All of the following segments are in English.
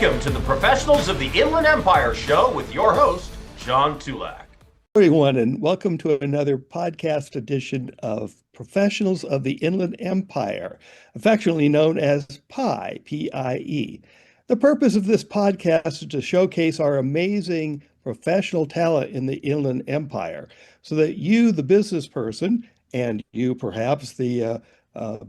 Welcome to the Professionals of the Inland Empire show with your host, John Tulac. Everyone, and welcome to another podcast edition of Professionals of the Inland Empire, affectionately known as PIE, P-I-E. The purpose of this podcast is to showcase our amazing professional talent in the Inland Empire so that you, the business person, and you, perhaps the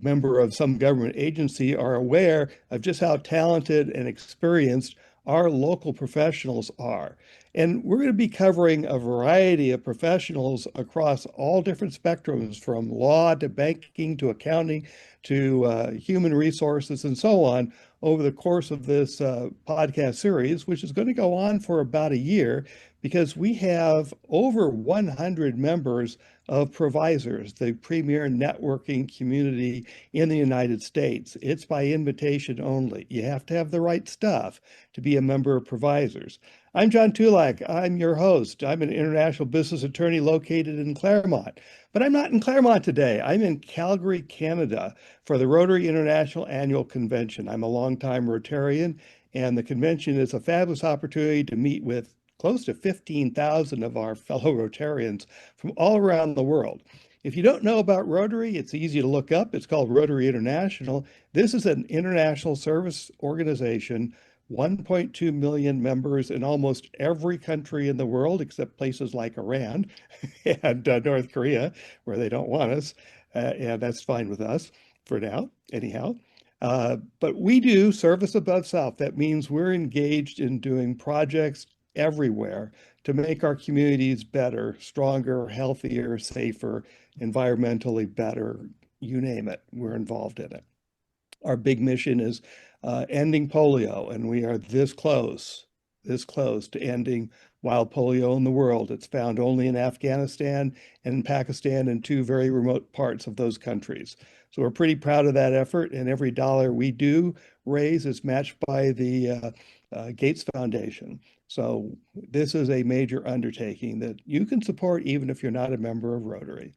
member of some government agency, are aware of just how talented and experienced our local professionals are. And we're going to be covering a variety of professionals across all different spectrums, from law to banking to accounting to human resources and so on, over the course of this podcast series, which is going to go on for about a year, because we have over 100 members of Provisors, the premier networking community in the United States. It's by invitation only. You have to have the right stuff to be a member of Provisors. I'm John Tulac. I'm your host. I'm an international business attorney located in Claremont. But I'm not in Claremont today. I'm in Calgary, Canada for the Rotary International Annual Convention. I'm a longtime Rotarian, and the convention is a fabulous opportunity to meet with close to 15,000 of our fellow Rotarians from all around the world. If you don't know about Rotary, it's easy to look up. It's called Rotary International. This is an international service organization, 1.2 million members in almost every country in the world, except places like Iran and North Korea, where they don't want us. And that's fine with us for now, anyhow. But we do service above South. That means we're engaged in doing projects everywhere to make our communities better, stronger, healthier, safer, environmentally better, you name it, we're involved in it. Our big mission is ending polio, and we are this close to ending wild polio in the world. It's found only in Afghanistan and in Pakistan and two very remote parts of those countries. So we're pretty proud of that effort, and every dollar we do raise is matched by the Gates Foundation. So this is a major undertaking that you can support even if you're not a member of Rotary.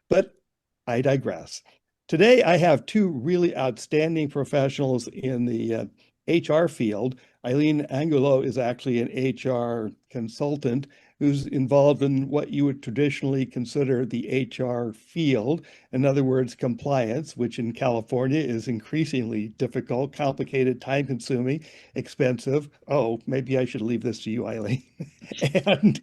But I digress. Today, I have two really outstanding professionals in the HR field. Aileen Angulo is actually an HR consultant who's involved in what you would traditionally consider the HR field. In other words, compliance, which in California is increasingly difficult, complicated, time-consuming, expensive. Oh, maybe I should leave this to you, Aileen. And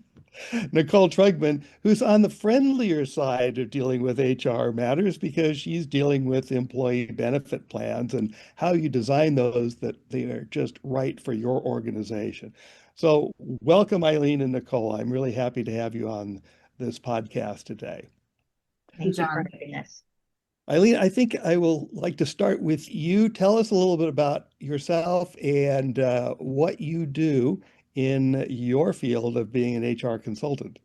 Nicole Trugman, who's on the friendlier side of dealing with HR matters because she's dealing with employee benefit plans and how you design those that they are just right for your organization. So welcome, Aileen and Nicole. I'm really happy to have you on this podcast today. Thank you for having us. Aileen, I think I will like to start with you. Tell us a little bit about yourself and what you do in your field of being an HR consultant.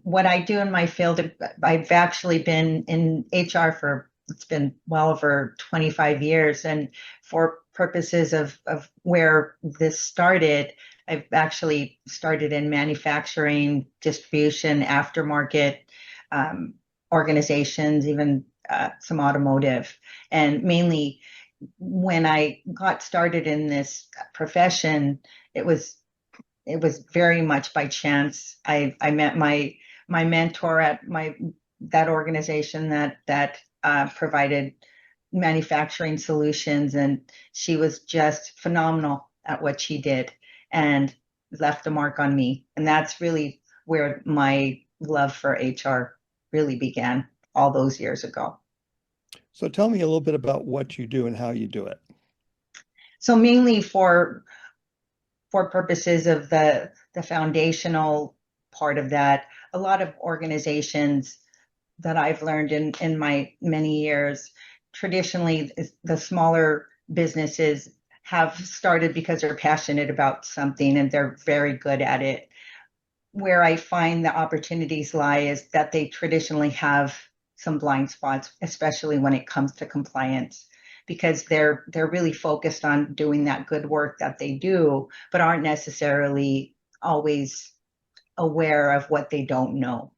What I do in my field, I've actually been in HR it's been well over 25 years. And for purposes of where this started, I've actually started in manufacturing, distribution, aftermarket organizations, even some automotive. And mainly when I got started in this profession, it was very much by chance. I met my mentor at that organization that provided manufacturing solutions, and she was just phenomenal at what she did and left a mark on me. And that's really where my love for HR really began all those years ago. So tell me a little bit about what you do and how you do it. So mainly for purposes of the foundational part of that, a lot of organizations that I've learned in my many years, traditionally the smaller businesses have started because they're passionate about something and they're very good at it. Where I find the opportunities lie is that they traditionally have some blind spots, especially when it comes to compliance, because they're really focused on doing that good work that they do, but aren't necessarily always aware of what they don't know.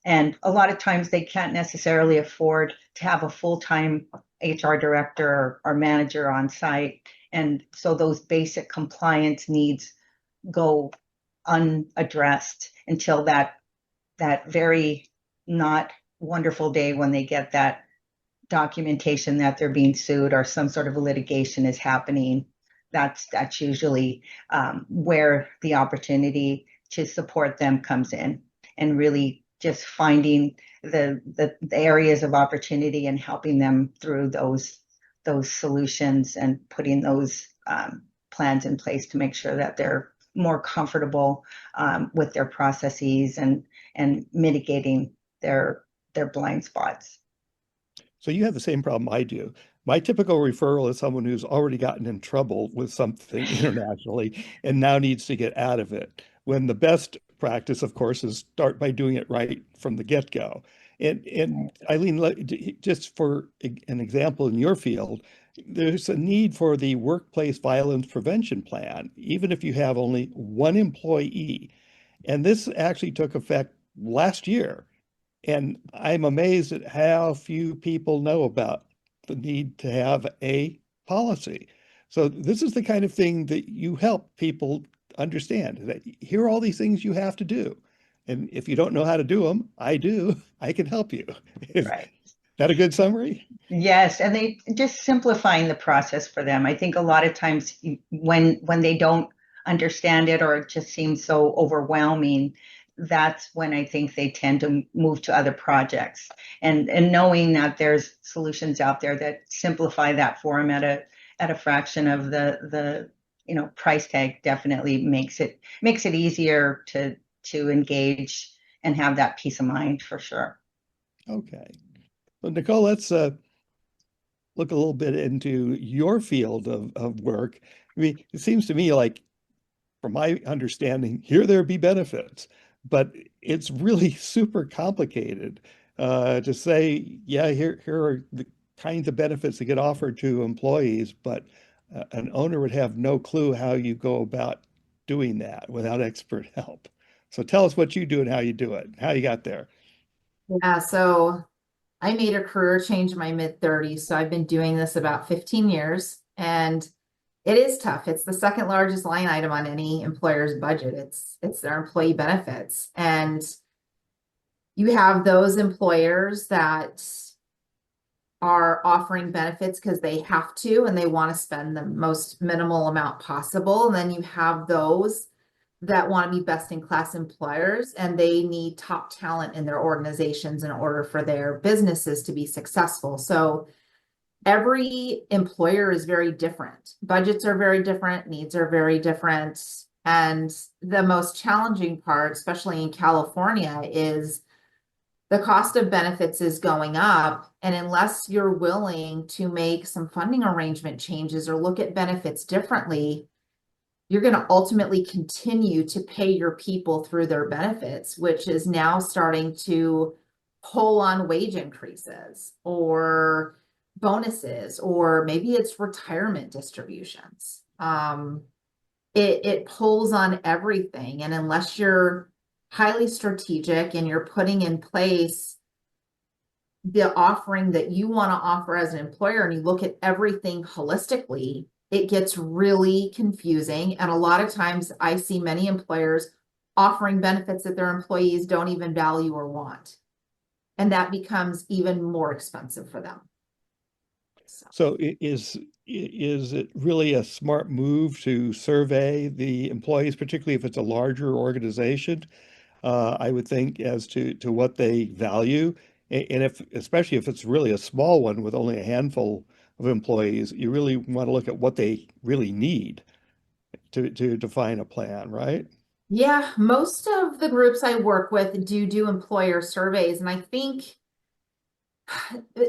And a lot of times they can't necessarily afford to have a full-time HR director or manager on site And so those basic compliance needs go unaddressed until that very not wonderful day when they get that documentation that they're being sued or some sort of litigation is happening. That's usually where the opportunity to support them comes in, and really just finding the areas of opportunity and helping them through those solutions and putting those plans in place to make sure that they're more comfortable with their processes and mitigating their blind spots. So you have the same problem I do. My typical referral is someone who's already gotten in trouble with something internationally and now needs to get out of it. When the best practice, of course, is start by doing it right from the get-go. And Aileen, just for an example in your field, there's a need for the workplace violence prevention plan, even if you have only one employee. And this actually took effect last year. And I'm amazed at how few people know about the need to have a policy. So this is the kind of thing that you help people understand, that here are all these things you have to do. And if you don't know how to do them, I do. I can help you. Is Right. that a good summary? Yes, and they just simplifying the process for them. I think a lot of times when they don't understand it or it just seems so overwhelming, that's when I think they tend to move to other projects. And knowing that there's solutions out there that simplify that for them at a fraction of the price tag definitely makes it easier to engage and have that peace of mind for sure. Okay. Well, Nicole, let's look a little bit into your field of work. I mean, it seems to me like, from my understanding, here there be benefits, but it's really super complicated to say, yeah, here are the kinds of benefits that get offered to employees, but an owner would have no clue how you go about doing that without expert help. So tell us what you do and how you do it, how you got there. Yeah, so I made a career change in my mid-30s, so I've been doing this about 15 years, and it is tough. It's the second largest line item on any employer's budget. It's their employee benefits. And you have those employers that are offering benefits because they have to and they want to spend the most minimal amount possible. And then you have those that want to be best in class employers and they need top talent in their organizations in order for their businesses to be successful. So every employer is very different. Budgets are very different, needs are very different. And the most challenging part, especially in California, is the cost of benefits is going up. And unless you're willing to make some funding arrangement changes or look at benefits differently, you're going to ultimately continue to pay your people through their benefits, which is now starting to pull on wage increases or bonuses, or maybe it's retirement distributions. It pulls on everything. And unless you're highly strategic and you're putting in place the offering that you want to offer as an employer and you look at everything holistically, it gets really confusing. And a lot of times I see many employers offering benefits that their employees don't even value or want. And that becomes even more expensive for them. So is it really a smart move to survey the employees, particularly if it's a larger organization? I would think as to what they value, and especially if it's really a small one with only a handful of employees, you really want to look at what they really need to define a plan, right? Yeah, most of the groups I work with do employer surveys, and I think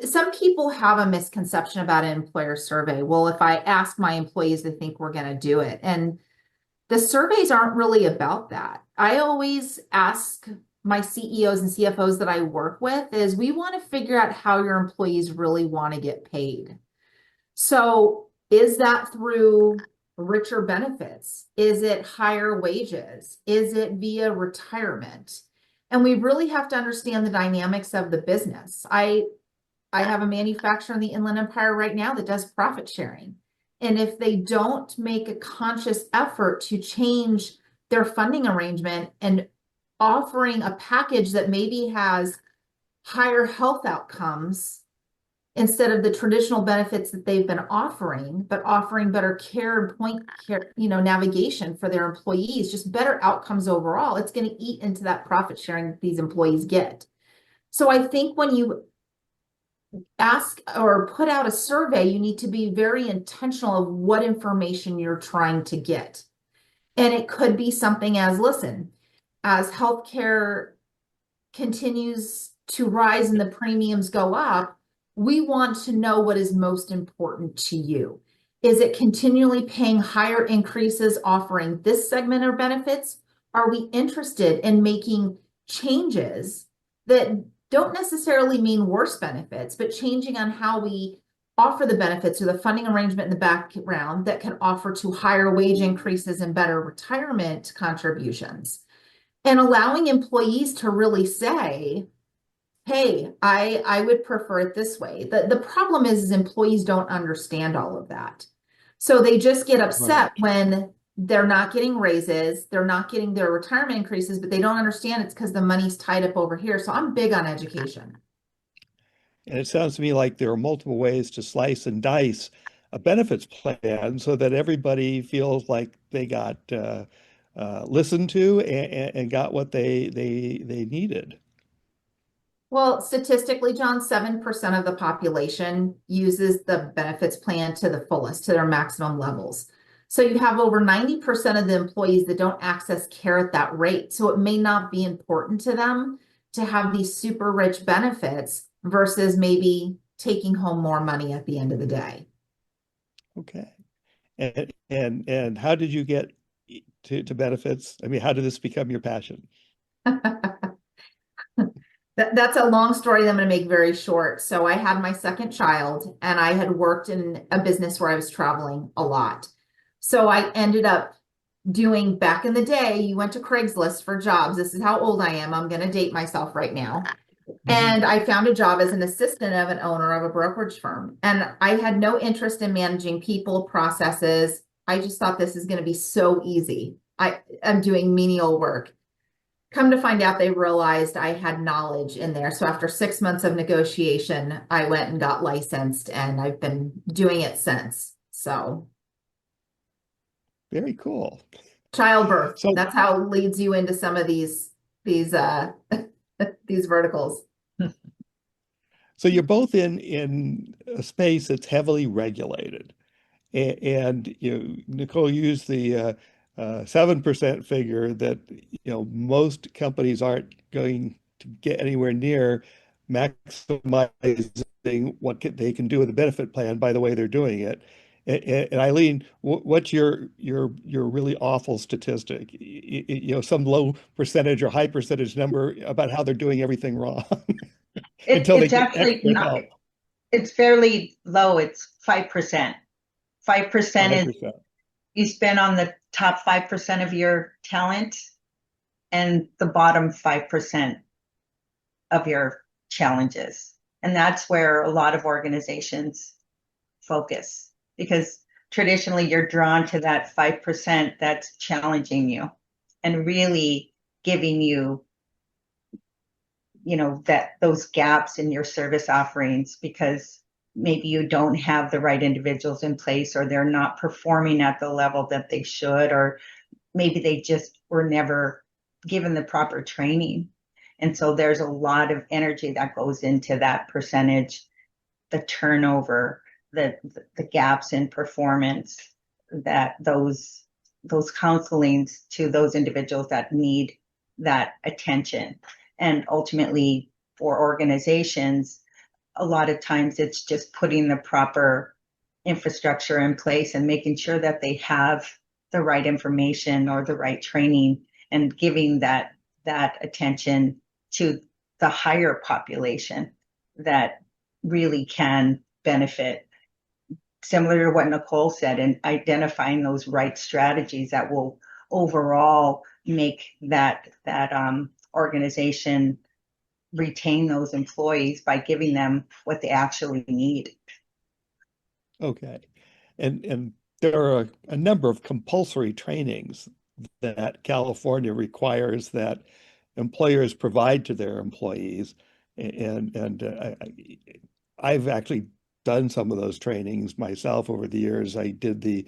some people have a misconception about an employer survey. Well, if I ask my employees, they think we're going to do it. And the surveys aren't really about that. I always ask my CEOs and CFOs that I work with is we want to figure out how your employees really want to get paid. So is that through richer benefits? Is it higher wages? Is it via retirement? And we really have to understand the dynamics of the business. I have a manufacturer in the Inland Empire right now that does profit sharing. And if they don't make a conscious effort to change their funding arrangement and offering a package that maybe has higher health outcomes instead of the traditional benefits that they've been offering, but offering better care and point care, navigation for their employees, just better outcomes overall, it's going to eat into that profit sharing that these employees get. So I think when you ask or put out a survey, you need to be very intentional of what information you're trying to get. And it could be something as, listen, as healthcare continues to rise and the premiums go up, we want to know what is most important to you. Is it continually paying higher increases, offering this segment of benefits? Are we interested in making changes that don't necessarily mean worse benefits, but changing on how we offer the benefits or the funding arrangement in the background that can offer to higher wage increases and better retirement contributions? And allowing employees to really say, hey, I would prefer it this way. The problem is employees don't understand all of that. So they just get upset when they're not getting raises, they're not getting their retirement increases, but they don't understand it's because the money's tied up over here. So I'm big on education. And it sounds to me like there are multiple ways to slice and dice a benefits plan so that everybody feels like they got listened to and got what they needed. Well, statistically, John, 7% of the population uses the benefits plan to the fullest, to their maximum levels. So you have over 90% of the employees that don't access care at that rate. So it may not be important to them to have these super rich benefits versus maybe taking home more money at the end of the day. Okay. And how did you get to benefits? I mean, how did this become your passion? That's a long story that I'm going to make very short. So I had my second child and I had worked in a business where I was traveling a lot. So I ended up doing, back in the day, you went to Craigslist for jobs. This is how old I am. I'm going to date myself right now. And I found a job as an assistant of an owner of a brokerage firm. And I had no interest in managing people, processes. I just thought this is going to be so easy. I'm doing menial work. Come to find out, they realized I had knowledge in there. So after 6 months of negotiation, I went and got licensed and I've been doing it since. So very cool. Childbirth. So that's how it leads you into some of these these verticals. So you're both in a space that's heavily regulated. And Nicole used the 7% figure that most companies aren't going to get anywhere near maximizing what they can do with a benefit plan by the way they're doing it. And Aileen, what's your really awful statistic? Some low percentage or high percentage number about how they're doing everything wrong until they It's get actually extra not. help. It's fairly low. It's 5%. 5% is 5%. you spend on the top 5% of your talent and the bottom 5% of your challenges. And that's where a lot of organizations focus, because traditionally you're drawn to that 5% that's challenging you and really giving you, that those gaps in your service offerings, because maybe you don't have the right individuals in place, or they're not performing at the level that they should, or maybe they just were never given the proper training. And so there's a lot of energy that goes into that percentage, the turnover, the gaps in performance, that those counselings to those individuals that need that attention. And ultimately for organizations, a lot of times it's just putting the proper infrastructure in place and making sure that they have the right information or the right training, and giving that attention to the higher population that really can benefit. Similar to what Nicole said, and identifying those right strategies that will overall make that organization retain those employees by giving them what they actually need. Okay. And there are a number of compulsory trainings that California requires that employers provide to their employees. I've actually done some of those trainings myself over the years. I did the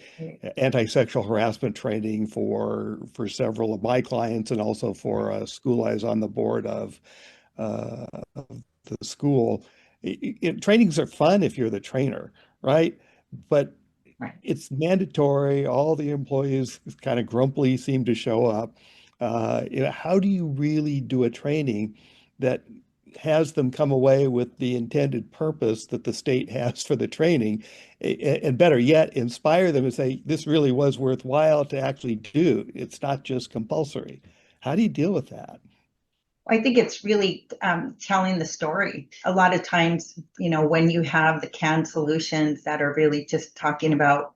anti-sexual harassment training for several of my clients, and also for a school I was on the board of the school. Trainings are fun if you're the trainer, right? But Right. it's mandatory. All the employees kind of grumpily seem to show up. How do you really do a training that has them come away with the intended purpose that the state has for the training, and better yet, inspire them and say, this really was worthwhile to actually do. It's not just compulsory. How do you deal with that? I think it's really telling the story. A lot of times, when you have the canned solutions that are really just talking about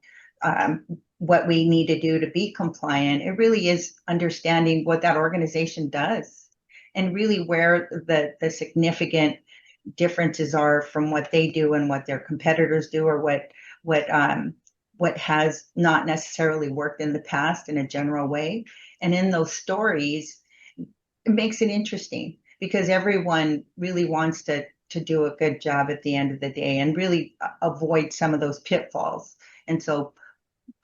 what we need to do to be compliant, it really is understanding what that organization does and really where the significant differences are from what they do and what their competitors do, or what has not necessarily worked in the past in a general way. And in those stories, it makes it interesting because everyone really wants to do a good job at the end of the day and really avoid some of those pitfalls. And so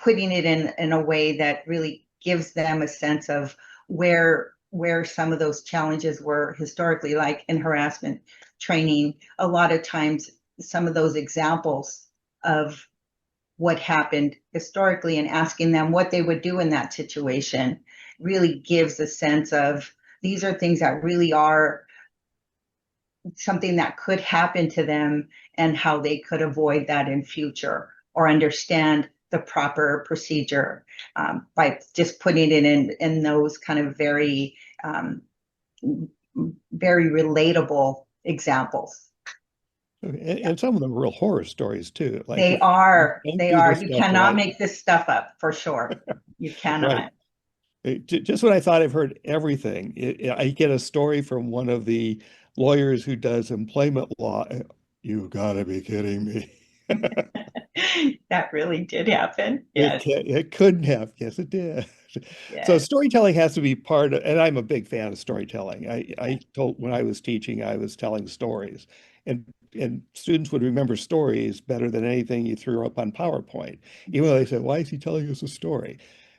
putting it in a way that really gives them a sense of where some of those challenges were historically, like in harassment training, a lot of times some of those examples of what happened historically and asking them what they would do in that situation really gives a sense of these are things that really are something that could happen to them and how they could avoid that in future or understand the proper procedure by just putting it in those kind of very, very relatable examples. And some of them are real horror stories too. Like They are. don't They do are. this You stuff cannot right. make this stuff up for sure. You cannot. Right. Just when I thought I've heard everything, I get a story from one of the lawyers who does employment law. You've got to be kidding me. That really did happen. Yes. It couldn't have. Yes, it did. So Yes. storytelling has to be part of, and I'm a big fan of storytelling. I told when I was teaching, I was telling stories, and students would remember stories better than anything you threw up on PowerPoint, even though they said, "Why is he telling us a story?"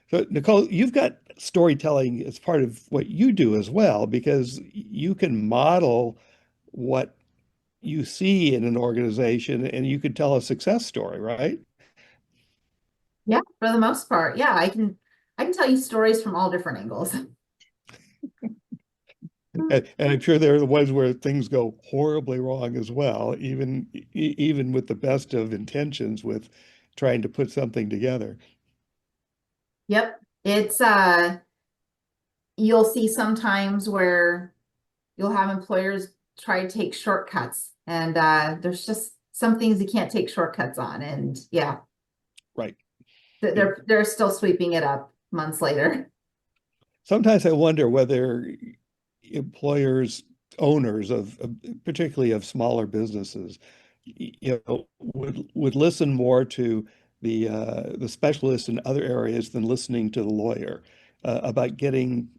So Nicole, you've got storytelling as part of what you do as well, because you can model what you see in an organization, and you could tell a success story, right? Yeah, for the most part. Yeah, I can tell you stories from all different angles. And I'm sure there are the ones where things go horribly wrong as well, even with the best of intentions with trying to put something together. Yep. It's you'll see sometimes where you'll have employers try to take shortcuts, and there's just some things you can't take shortcuts on, and yeah, Right. they're still sweeping it up months later. Sometimes I wonder whether employers, owners particularly of smaller businesses, would listen more to the specialists in other areas than listening to the lawyer about getting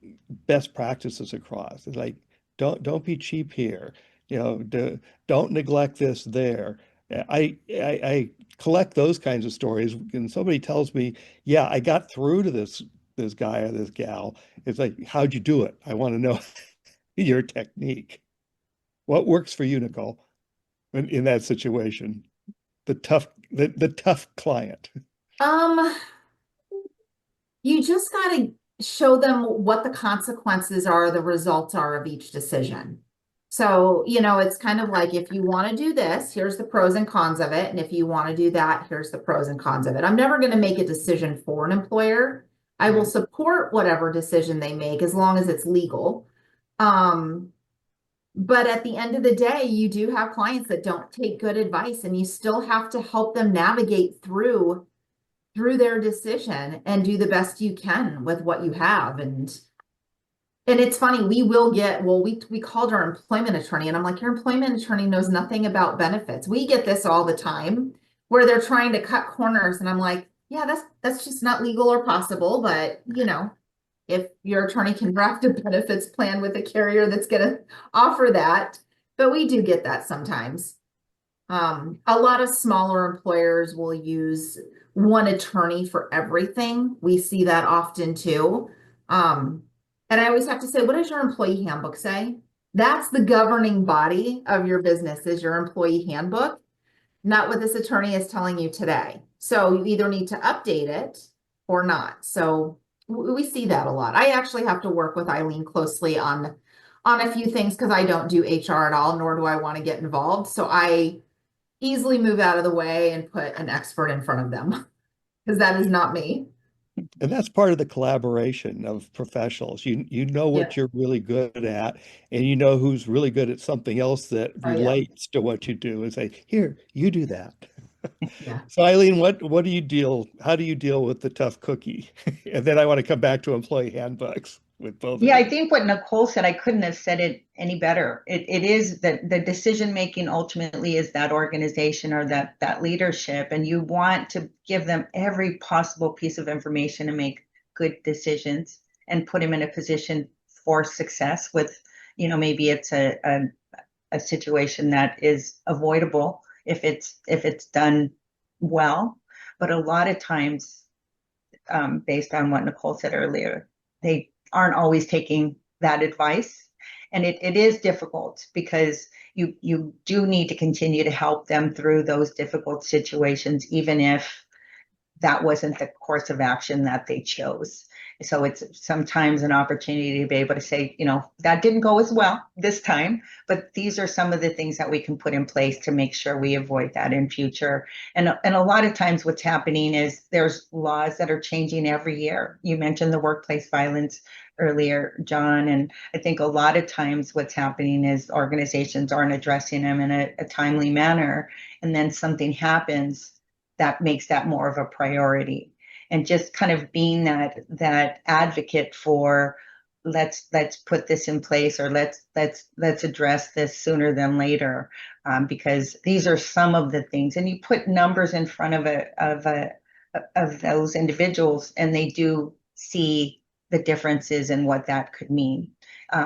best practices across. It's like, don't be cheap here. Don't neglect this there. I collect those kinds of stories, and somebody tells me, yeah, I got through to this guy or this gal. It's like, how'd you do it? I want to know your technique. What works for you, Nicole, in that situation? The tough client. Um, you just got to show them what the consequences are, the results are of each decision. So, it's kind of like, if you want to do this, here's the pros and cons of it. And if you want to do that, here's the pros and cons of it. I'm never going to make a decision for an employer. I will support whatever decision they make as long as it's legal. But at the end of the day, you do have clients that don't take good advice, and you still have to help them navigate through their decision and do the best you can with what you have. And it's funny, we will get, well, we called our employment attorney, and I'm like, your employment attorney knows nothing about benefits. We get this all the time where they're trying to cut corners. And I'm like, yeah, that's just not legal or possible. But, you know, if your attorney can draft a benefits plan with a carrier that's going to offer that, but we do get that sometimes. A lot of smaller employers will use one attorney for everything. We see that often too. And I always have to say, what does your employee handbook say? That's the governing body of your business, is your employee handbook, not what this attorney is telling you today. So you either need to update it or not. So we see that a lot. I actually have to work with Aileen closely on a few things because I don't do HR at all, nor do I want to get involved. So I easily move out of the way and put an expert in front of them because that is not me. And that's part of the collaboration of professionals. You know Yeah. what you're really good at, and you know who's really good at something else that Oh, yeah. relates to what you do, and say, here, you do that. Yeah. So Eileen, how do you deal with the tough cookie? And then I want to come back to employee handbooks with both of Yeah, I you. think what Nicole said, I couldn't have said it any better. It is that the decision making ultimately is that organization or that leadership, and you want to give them every possible piece of information to make good decisions and put them in a position for success with, you know, maybe it's a situation that is avoidable if it's done well. But a lot of times, based on what Nicole said earlier, they aren't always taking that advice. And it is difficult because you do need to continue to help them through those difficult situations, even if that wasn't the course of action that they chose. So it's sometimes an opportunity to be able to say, you know, that didn't go as well this time, but these are some of the things that we can put in place to make sure we avoid that in future. And a lot of times what's happening is there's laws that are changing every year. You mentioned the workplace violence earlier, John, and I think a lot of times what's happening is organizations aren't addressing them in a timely manner, and then something happens that makes that more of a priority. And just kind of being that advocate for let's put this in place, or let's address this sooner than later, because these are some of the things. And you put numbers in front of those individuals, and they do see the differences in what that could mean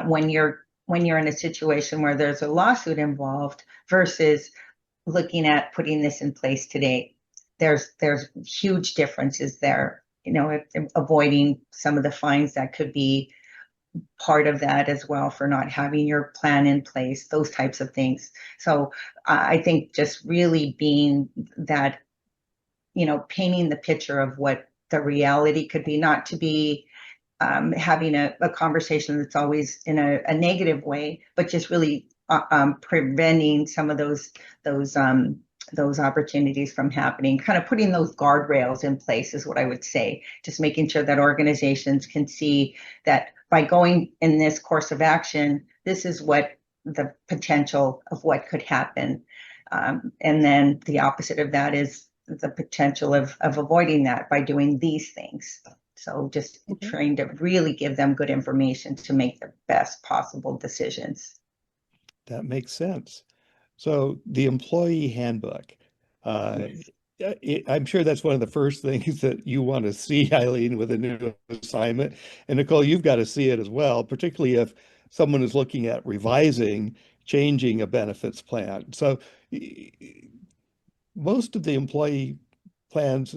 when you're in a situation where there's a lawsuit involved versus looking at putting this in place today. There's huge differences there, you know, avoiding some of the fines that could be part of that as well for not having your plan in place, those types of things. So I think just really being that, you know, painting the picture of what the reality could be, not to be having a conversation that's always in a negative way, but just really preventing some of those opportunities from happening, kind of putting those guardrails in place is what I would say. Just making sure that organizations can see that by going in this course of action, this is what the potential of what could happen. And then the opposite of that is the potential of avoiding that by doing these things. So just trying to really give them good information to make the best possible decisions. That makes sense. So the employee handbook, I'm sure that's one of the first things that you want to see, Eileen, with a new assignment. And Nicole, you've got to see it as well, particularly if someone is looking at revising, changing a benefits plan. So most of the employee plans,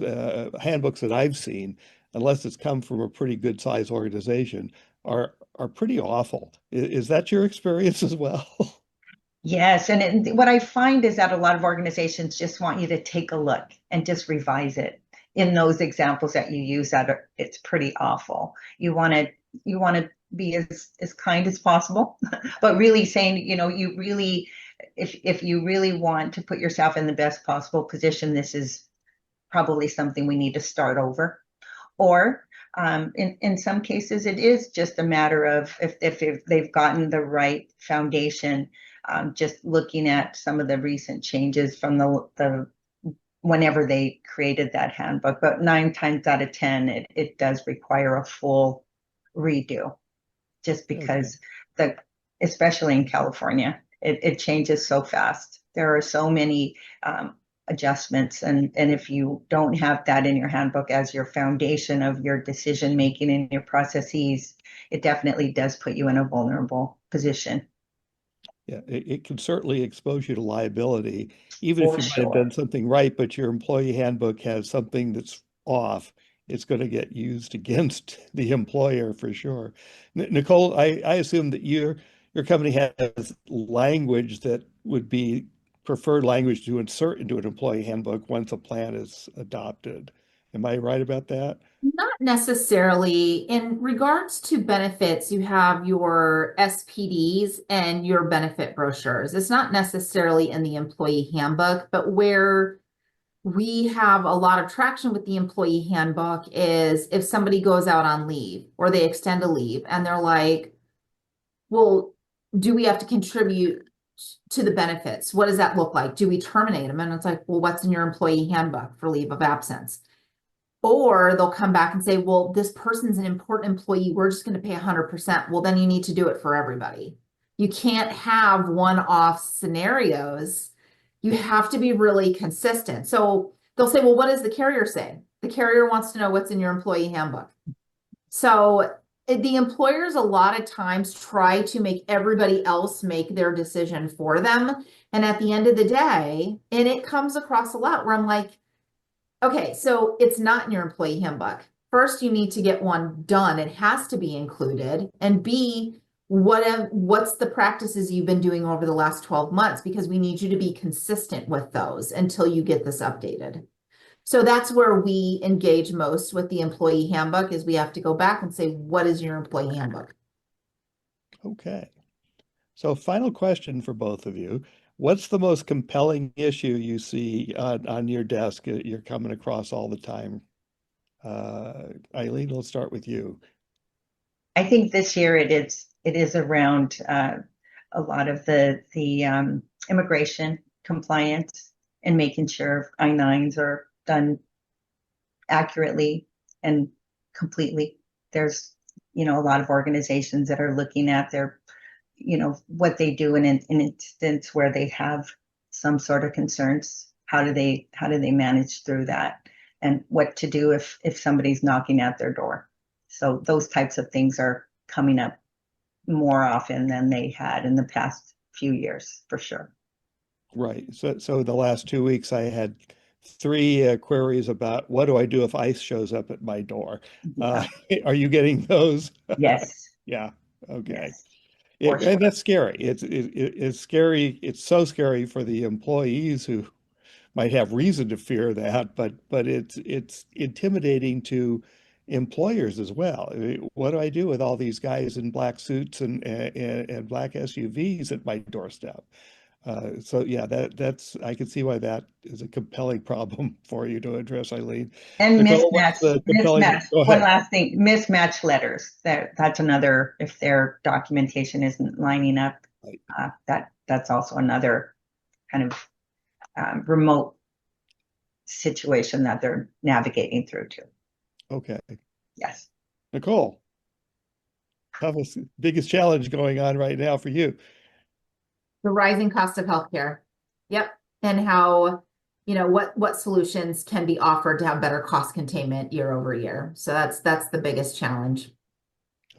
handbooks that I've seen, unless it's come from a pretty good size organization, are pretty awful. Is that your experience as well? Yes, and what I find is that a lot of organizations just want you to take a look and just revise it. In those examples that you use, it's pretty awful. You want to be as kind as possible, but really saying, you know, you really, if you really want to put yourself in the best possible position, this is probably something we need to start over. Or in some cases, it is just a matter of if they've gotten the right foundation. Just looking at some of the recent changes from the whenever they created that handbook, but 9 times out of 10, it does require a full redo, just because especially in California, it changes so fast. There are so many adjustments. And if you don't have that in your handbook as your foundation of your decision making and your processes, it definitely does put you in a vulnerable position. Yeah, it can certainly expose you to liability, even if For you might have sure. done something right, but your employee handbook has something that's off. It's going to get used against the employer for sure. Nicole, I assume that your company has language that would be preferred language to insert into an employee handbook once a plan is adopted. Am I right about that? Not necessarily. In regards to benefits, you have your SPDs and your benefit brochures. It's not necessarily in the employee handbook, but where we have a lot of traction with the employee handbook is if somebody goes out on leave or they extend a leave and they're like, well, do we have to contribute to the benefits? What does that look like? Do we terminate them? And it's like, well, what's in your employee handbook for leave of absence? Or they'll come back and say, well, this person's an important employee. We're just going to pay 100%. Well, then you need to do it for everybody. You can't have one-off scenarios. You have to be really consistent. So they'll say, well, what does the carrier say? The carrier wants to know what's in your employee handbook. So the employers a lot of times try to make everybody else make their decision for them. And at the end of the day, and it comes across a lot where I'm like, okay, so it's not in your employee handbook. First, you need to get one done. It has to be included. And B, what's the practices you've been doing over the last 12 months? Because we need you to be consistent with those until you get this updated. So that's where we engage most with the employee handbook is we have to go back and say, what is your employee handbook? Okay. So final question for both of you. What's the most compelling issue you see on your desk you're coming across all the time? Aileen, we'll start with you. I think this year it is around a lot of the immigration compliance and making sure I-9s are done accurately and completely. There's a lot of organizations that are looking at their what they do in an instance where they have some sort of concerns. How do they manage through that, and what to do if somebody's knocking at their door. So those types of things are coming up more often than they had in the past few years, for sure. Right. So the last 2 weeks I had three queries about what do I do if ICE shows up at my door? Are you getting those? Yes. Yeah. Okay. Yes. For sure. And that's scary. It's scary. It's so scary for the employees who might have reason to fear that, but it's intimidating to employers as well. I mean, what do I do with all these guys in black suits and black SUVs at my doorstep? So yeah, that's I can see why that is a compelling problem for you to address, Aileen. And Nicole, what's the compelling? Go One ahead. last thing, mismatch letters. That's another, if their documentation isn't lining up, Right. that's also another kind of remote situation that they're navigating through too. Okay. Yes. Nicole, toughest, biggest challenge going on right now for you. The rising cost of healthcare. Yep. And how, what solutions can be offered to have better cost containment year over year. So that's the biggest challenge.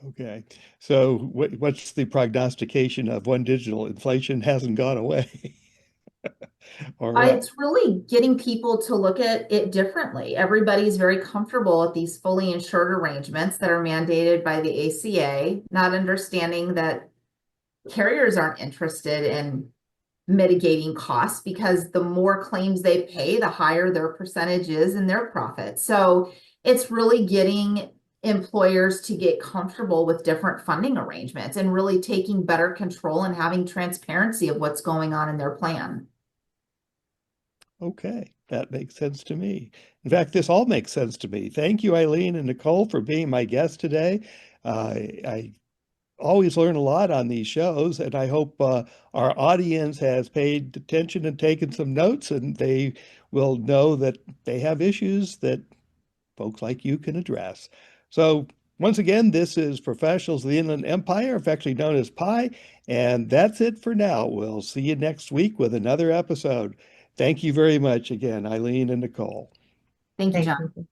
Okay. So what's the prognostication of when digital inflation hasn't gone away? Or what? It's really getting people to look at it differently. Everybody's very comfortable with these fully insured arrangements that are mandated by the ACA, not understanding that carriers aren't interested in mitigating costs because the more claims they pay, the higher their percentage is in their profit. So it's really getting employers to get comfortable with different funding arrangements and really taking better control and having transparency of what's going on in their plan. Okay, that makes sense to me. In fact, this all makes sense to me. Thank you, Aileen and Nicole, for being my guest today. I always learn a lot on these shows, and I hope our audience has paid attention and taken some notes, and they will know that they have issues that folks like you can address. So once again, this is Professionals of the Inland Empire, affectionately known as PI, and that's it for now. We'll see you next week with another episode. Thank you very much again, Aileen and Nicole. Thank you, Thank John. you.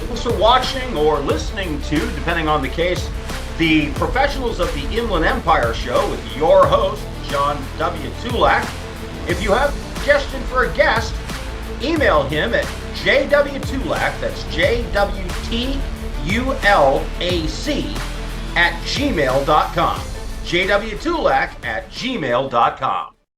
Thanks for watching or listening to, depending on the case, the Professionals of the Inland Empire show with your host, John W. Tulac. If you have a suggestion for a guest, email him at jwtulac, that's JWTULAC, @gmail.com. jwtulac @gmail.com.